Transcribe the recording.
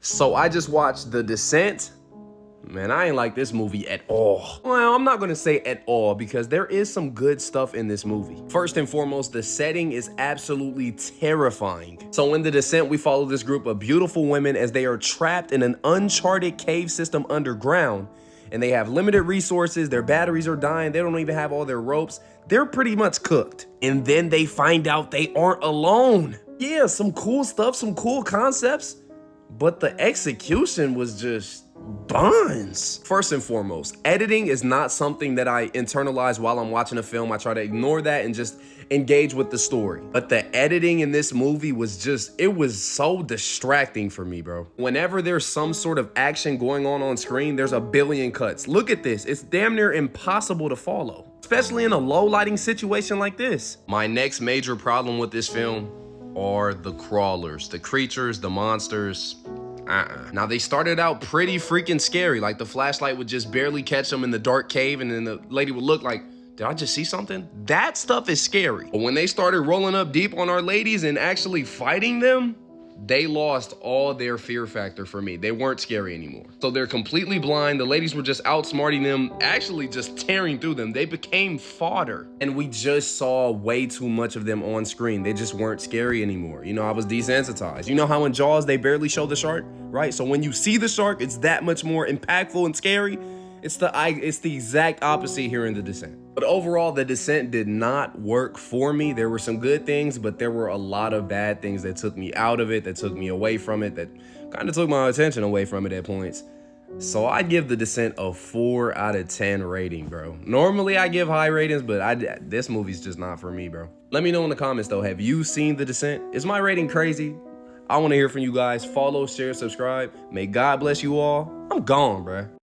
So I just watched The Descent. Man, I ain't like this movie at all. Well, I'm not gonna say at all because there is some good stuff in this movie. First and foremost, the setting is absolutely terrifying. So in The Descent, we follow this group of beautiful women as they are trapped in an uncharted cave system underground. And they have limited resources, their batteries are dying, they don't even have all their ropes. They're pretty much cooked. And then they find out they aren't alone. Yeah, some cool stuff, some cool concepts. But the execution was just buns. First and foremost, editing is not something that I internalize while I'm watching a film. I try to ignore that and just engage with the story. But the editing in this movie was just, it was so distracting for me, bro. Whenever there's some sort of action going on screen, there's a billion cuts. Look at this. It's damn near impossible to follow, especially in a low lighting situation like this. My next major problem with this film are the crawlers, the creatures, the monsters. Now they started out pretty freaking scary. Like the flashlight would just barely catch them in the dark cave and then the lady would look like, did I just see something? That stuff is scary. But when they started rolling up deep on our ladies and actually fighting them, they lost all their fear factor for me. They weren't scary anymore. So they're completely blind. The ladies were just outsmarting them, actually just tearing through them. They became fodder. And we just saw way too much of them on screen. They just weren't scary anymore. You know, I was desensitized. You know how in Jaws, they barely show the shark, right? So when you see the shark, it's that much more impactful and scary. It's the exact opposite here in The Descent. But overall, The Descent did not work for me. There were some good things, but there were a lot of bad things that took me out of it, that took me away from it, that kind of took my attention away from it at points. So I give The Descent a 4 out of 10 rating, bro. Normally I give high ratings, but this movie's just not for me, bro. Let me know in the comments though, have you seen The Descent? Is my rating crazy? I want to hear from you guys. Follow, share, subscribe. May God bless you all. I'm gone, bro.